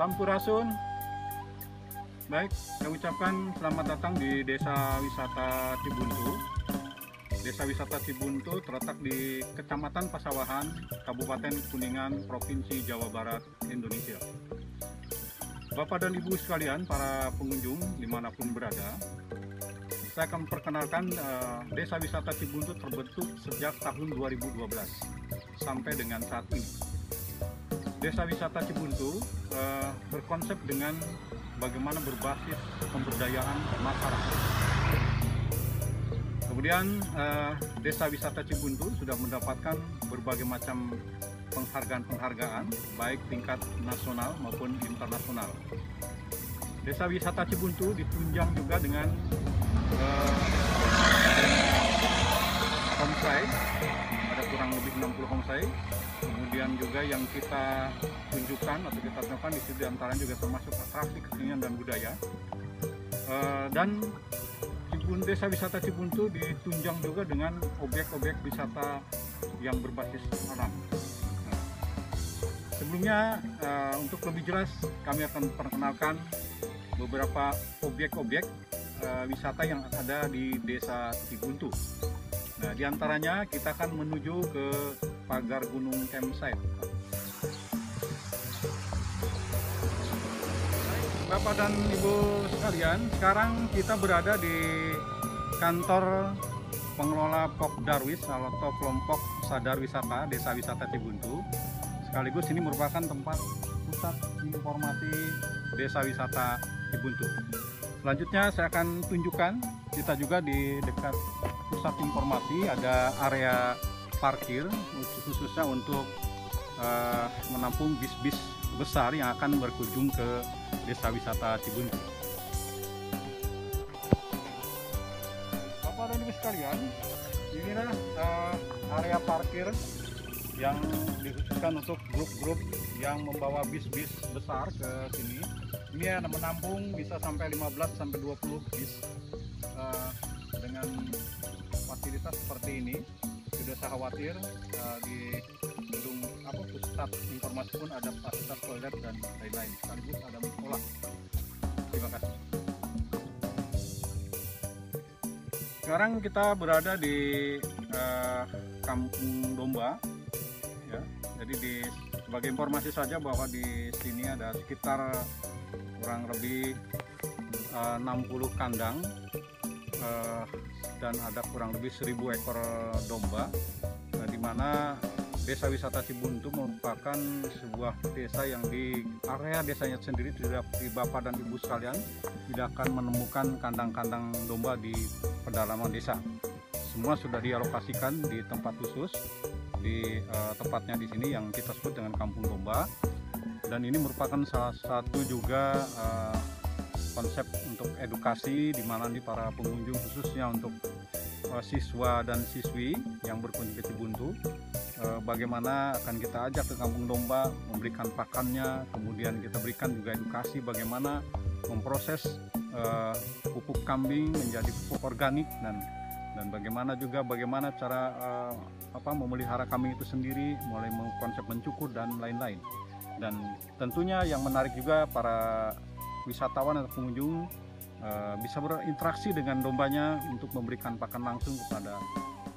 Sampurasun. Baik, saya ucapkan selamat datang di Desa Wisata Cibuntu. Desa Wisata Cibuntu terletak di Kecamatan Pasawahan, Kabupaten Kuningan, Provinsi Jawa Barat, Indonesia. Bapak dan Ibu sekalian, para pengunjung dimanapun berada, saya akan perkenalkan Desa Wisata Cibuntu terbentuk sejak tahun 2012 sampai dengan saat ini. Desa Wisata Cibuntu berkonsep dengan bagaimana berbasis pemberdayaan masyarakat. Kemudian Desa Wisata Cibuntu sudah mendapatkan berbagai macam penghargaan, baik tingkat nasional maupun internasional. Desa Wisata Cibuntu ditunjang juga dengan homestay, ada kurang lebih 60 homestay. Kemudian juga yang kita tunjukkan atau kita tunjukkan di situ diantaranya juga termasuk atraksi kesenian dan budaya. Dan Desa Wisata Cibuntu ditunjang juga dengan objek-objek wisata yang berbasis alam. Sebelumnya, untuk lebih jelas kami akan perkenalkan beberapa objek-objek wisata yang ada di Desa Cibuntu. Nah, diantaranya kita akan menuju ke pagar gunung campsite. Bapak dan Ibu sekalian, sekarang kita berada di kantor pengelola Pok Darwis atau kelompok sadar wisata Desa Wisata Cibuntu. Sekaligus ini merupakan tempat pusat informasi Desa Wisata Cibuntu. Selanjutnya saya akan tunjukkan, kita juga di dekat pusat informasi ada area parkir khususnya untuk menampung bis-bis besar yang akan berkunjung ke Desa Wisata Cibuntu. Bapak dan Ibu sekalian, inilah area parkir yang dikhususkan untuk grup-grup yang membawa bis-bis besar ke sini. Ini menampung bisa sampai 15-20 bis dengan fasilitas seperti ini. Tidak usah khawatir, di gedung pusat informasi pun ada fasilitas toilet dan lain-lain, sekaligus ada musola. Terima kasih. Sekarang kita berada di Kampung Domba, ya. Jadi sebagai informasi saja bahwa di sini ada sekitar kurang lebih 60 kandang dan ada kurang lebih 1000 ekor domba, di mana Desa Wisata Cibuntu merupakan sebuah desa yang di area desanya sendiri tidak, di Bapak dan Ibu sekalian tidak akan menemukan kandang-kandang domba di pedalaman desa. Semua sudah dialokasikan di tempat khusus, di tempatnya di sini yang kita sebut dengan Kampung Domba. Dan ini merupakan salah satu juga konsep untuk edukasi, di mana nih para pengunjung khususnya untuk siswa dan siswi yang berkunjung ke Cibuntu, bagaimana akan kita ajak ke Kampung Domba, memberikan pakannya, kemudian kita berikan juga edukasi bagaimana memproses pupuk kambing menjadi pupuk organik, dan bagaimana cara memelihara kambing itu sendiri, mulai konsep mencukur dan lain-lain. Dan tentunya yang menarik juga para wisatawan atau pengunjung bisa berinteraksi dengan dombanya untuk memberikan pakan langsung kepada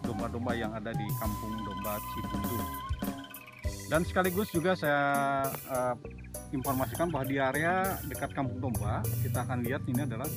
domba-domba yang ada di Kampung Domba Cibuntu. Dan sekaligus juga saya informasikan bahwa di area dekat Kampung Domba kita akan lihat ini adalah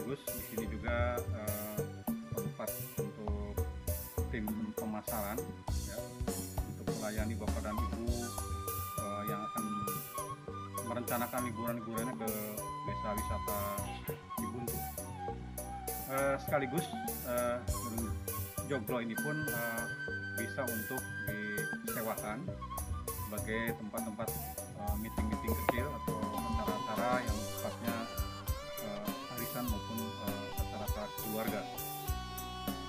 sekaligus di sini juga tempat untuk tim pemasaran ya, untuk melayani Bapak dan Ibu yang akan merencanakan liburan-liburannya ke desa wisata Cibuntu. Sekaligus joglo ini pun bisa untuk disewakan sebagai tempat-tempat meeting-meeting kecil atau acara-acara yang sifatnya arisan maupun acara-acara keluarga.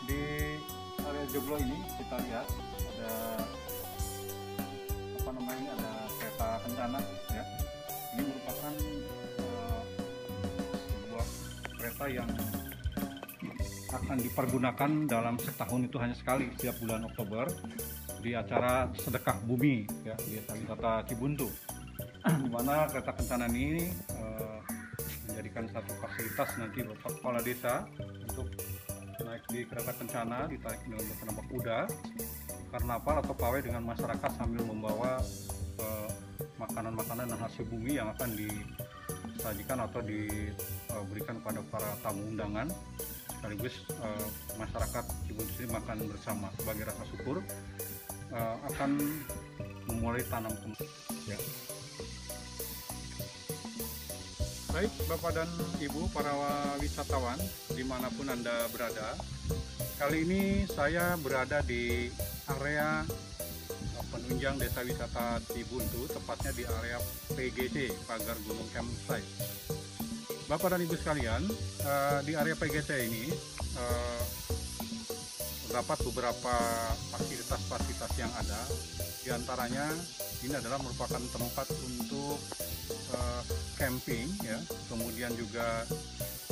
Di area joglo ini kita lihat ada ada kereta kencana ya. Ini merupakan sebuah kereta yang akan dipergunakan dalam setahun itu hanya sekali, setiap bulan Oktober di acara sedekah bumi ya di desa wisata Cibuntu, di mana kereta kencana ini menjadikan satu fasilitas nanti Bapak Kepala Desa untuk naik di kereta kencana, ditarik dengan bertenaga kuda, karnaval atau pawai dengan masyarakat sambil membawa makanan-makanan dan hasil bumi yang akan disajikan atau diberikan kepada para tamu undangan, sekaligus masyarakat Cibuntu ini makan bersama sebagai rasa syukur akan memulai tanam ya. Baik Bapak dan Ibu para wisatawan dimanapun Anda berada, kali ini saya berada di area penunjang desa wisata Cibuntu, tepatnya di area PGC, Pagar Gunung Campsite. Bapak dan Ibu sekalian, di area PGC ini terdapat beberapa fasilitas-fasilitas yang ada. Di antaranya ini adalah merupakan tempat untuk camping ya. Kemudian juga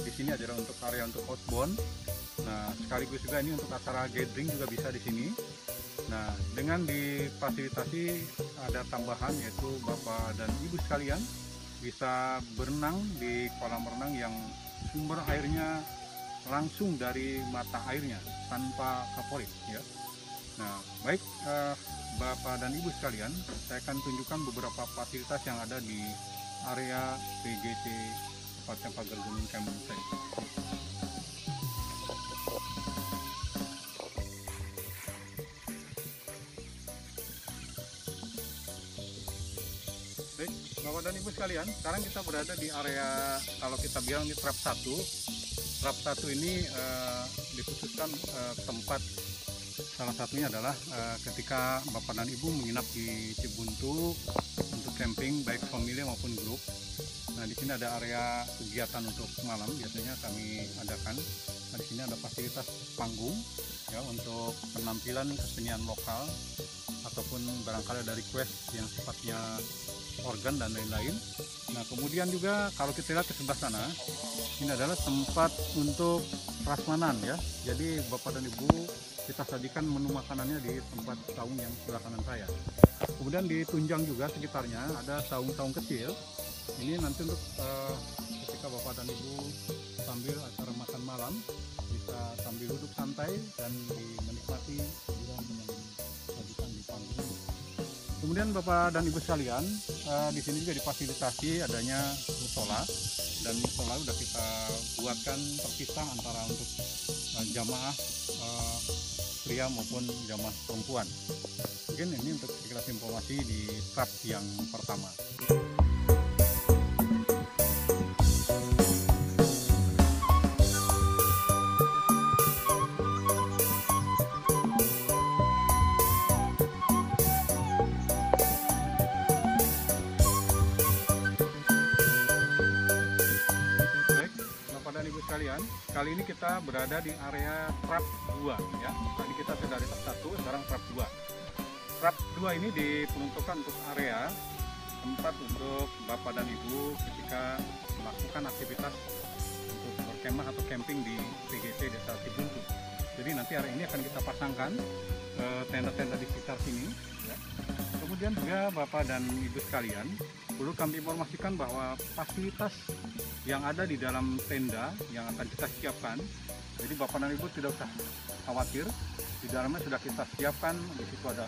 di sini adalah untuk area untuk outbound. Nah, sekaligus juga ini untuk acara gathering juga bisa di sini. Nah, dengan difasilitasi ada tambahan yaitu Bapak dan Ibu sekalian bisa berenang di kolam renang yang sumber airnya langsung dari mata airnya tanpa favorit ya. Nah, baik Bapak dan Ibu sekalian, saya akan tunjukkan beberapa fasilitas yang ada di area PGC tepatnya Pagar Gunung Campsite. Baik, Bapak dan Ibu sekalian, sekarang kita berada di area, kalau kita bilang di trap 1. Trap 1 ini dikhususkan tempat, salah satunya adalah ketika Bapak dan Ibu menginap di Cibuntu untuk camping baik family maupun grup. Nah, di sini ada area kegiatan untuk malam biasanya kami adakan. Nah, di sini ada fasilitas panggung ya untuk penampilan kesenian lokal ataupun barangkali ada request yang sifatnya organ dan lain-lain. Nah, kemudian juga kalau kita lihat ke sebelah sana, ini adalah tempat untuk prasmanan ya. Jadi Bapak dan Ibu kita sajikan menu makanannya di tempat saung yang sebelah kanan saya. Kemudian ditunjang juga sekitarnya ada saung-saung kecil. Ini nanti untuk ketika Bapak dan Ibu sambil acara makan malam bisa sambil duduk santai dan menikmati hiburan yang disajikan di panggung. Kemudian Bapak dan Ibu sekalian, di sini juga difasilitasi adanya musola, dan musola sudah kita buatkan terpisah antara untuk jamaah pria maupun jamaah perempuan. Mungkin ini untuk sekilas informasi di trap yang pertama. Sekalian, kali ini kita berada di area trap 2 ya. Tadi kita sudah di trap 1, sekarang trap 2. Trap 2 ini diperuntukkan untuk area tempat untuk Bapak dan Ibu ketika melakukan aktivitas untuk berkemah atau camping di PGC Desa Cibuntu. Jadi nanti area ini akan kita pasangkan tenda-tenda di sekitar sini ya. Kemudian juga Bapak dan Ibu sekalian, perlu kami informasikan bahwa fasilitas yang ada di dalam tenda yang akan kita siapkan, jadi Bapak dan Ibu tidak usah khawatir, di dalamnya sudah kita siapkan. Di situ ada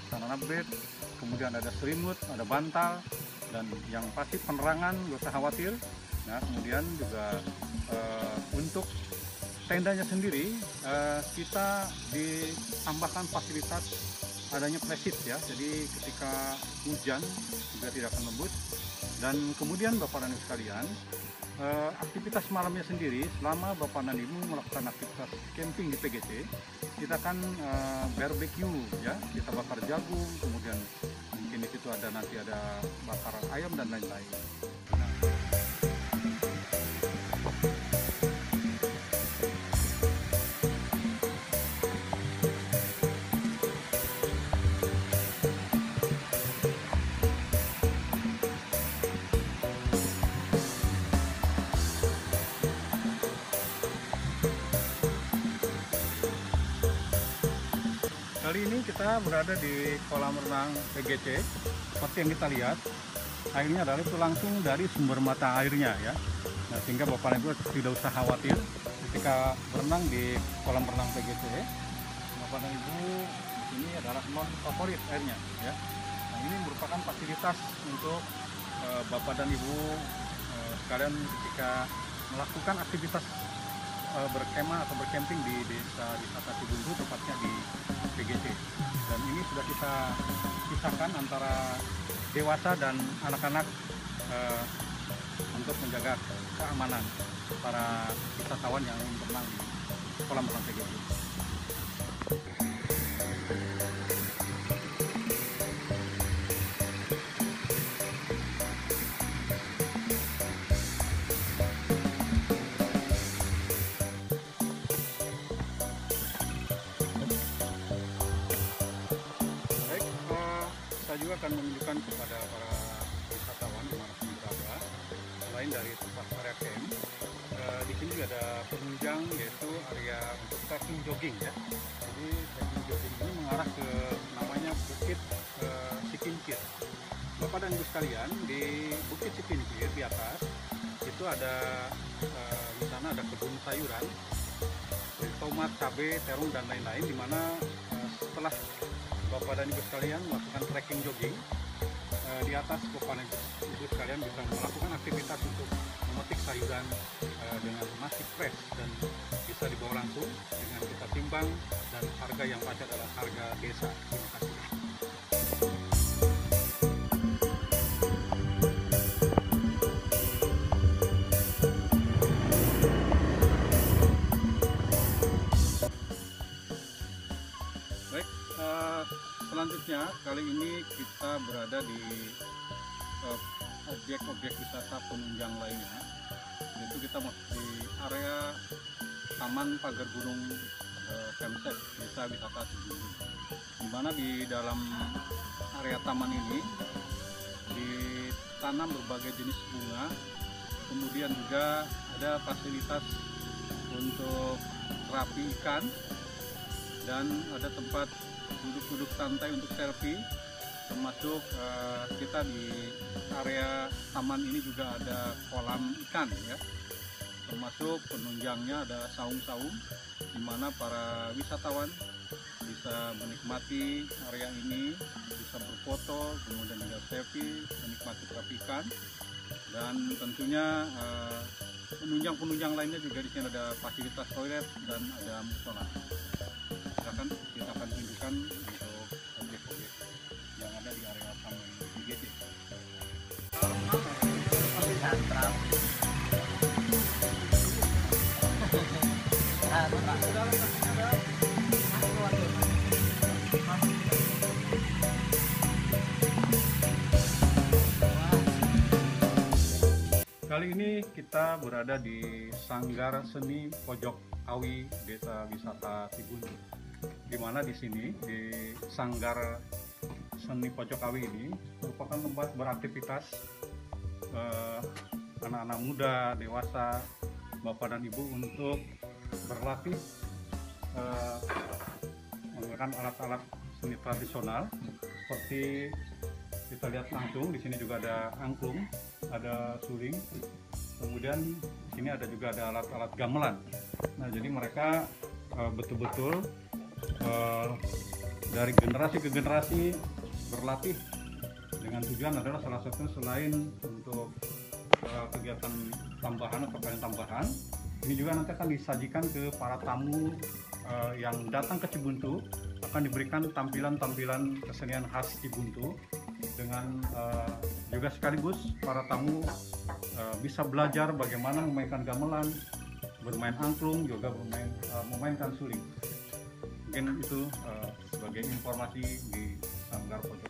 tanah bed, kemudian ada selimut, ada bantal, dan yang pasti penerangan nggak usah khawatir. Nah, kemudian juga untuk tendanya sendiri kita ditambahkan fasilitas adanya presit ya, jadi ketika hujan juga tidak akan lembut. Dan kemudian Bapak dan Ibu sekalian, aktivitas malamnya sendiri selama Bapak dan Ibu melakukan aktivitas camping di PGC, kita akan barbecue ya, kita bakar jagung, kemudian mungkin di situ nanti ada bakar ayam dan lain-lain. Nah, kali ini kita berada di kolam renang PGC. Seperti yang kita lihat, airnya adalah itu langsung dari sumber mata airnya ya. Nah, sehingga Bapak dan Ibu tidak usah khawatir ketika berenang di kolam renang PGC. Bapak dan Ibu, ini adalah non favorit airnya ya. Nah, ini merupakan fasilitas untuk Bapak dan Ibu sekalian ketika melakukan aktivitas berkemah atau bercamping di Desa Wisata Cibuntu, tepatnya di PGC. Dan ini sudah kita pisahkan antara dewasa dan anak-anak untuk menjaga keamanan para wisatawan yang ingin berenang di kolam renang PGC. Saya juga akan menunjukkan kepada para wisatawan dimanapun berada, selain dari tempat area camp, di sini juga ada penunjang, yaitu area untuk trekking jogging ya. Jadi trekking jogging ini mengarah ke namanya Bukit Sikincir. Bapak dan Ibu sekalian, di Bukit Sikincir di atas itu ada di sana ada kebun sayuran, tomat, cabai, terung dan lain-lain, di mana setelah Bapak dan Ibu sekalian melakukan trekking jogging, di atas Bapak dan Ibu sekalian bisa melakukan aktivitas untuk memetik sayuran dengan masih fresh dan bisa dibawa langsung dengan kita timbang, dan harga yang pasti adalah harga desa. Terima kasih. Baik, selanjutnya kali ini kita berada di objek-objek wisata penunjang lainnya, yaitu kita masuk di area Taman Pagar Gunung Kemsek, Desa Wisata Cibuntu, di mana di dalam area taman ini ditanam berbagai jenis bunga, kemudian juga ada fasilitas untuk terapi ikan, dan ada tempat duduk-duduk santai untuk selfie, termasuk kita di area taman ini juga ada kolam ikan ya, termasuk penunjangnya ada saung-saung, di mana para wisatawan bisa menikmati area ini, bisa berfoto, kemudian juga selfie, menikmati terapi ikan, dan tentunya penunjang-penunjang lainnya juga di sini ada fasilitas toilet dan ada musola. Silakan kita akan tunjukkan untuk objek-objek yang ada di area taman PGC. Kali ini kita berada di Sanggar Seni Pojok Awi, Desa Wisata Cibuntu, di mana di sini di Sanggar Seni Pojok Awi ini merupakan tempat beraktivitas anak-anak muda, dewasa, bapak dan ibu untuk berlatih menggunakan alat-alat seni tradisional. Seperti kita lihat langsung di sini juga ada angklung, ada suling, kemudian di sini ada juga ada alat-alat gamelan. Nah, jadi mereka betul-betul dari generasi ke generasi berlatih dengan tujuan adalah salah satunya selain untuk kegiatan tambahan atau pengen tambahan, ini juga nanti akan disajikan ke para tamu yang datang ke Cibuntu, akan diberikan tampilan-tampilan kesenian khas Cibuntu dengan juga sekaligus para tamu bisa belajar bagaimana memainkan gamelan, bermain angklung, juga memainkan suling. Mungkin itu sebagai informasi di Sanggar Pojok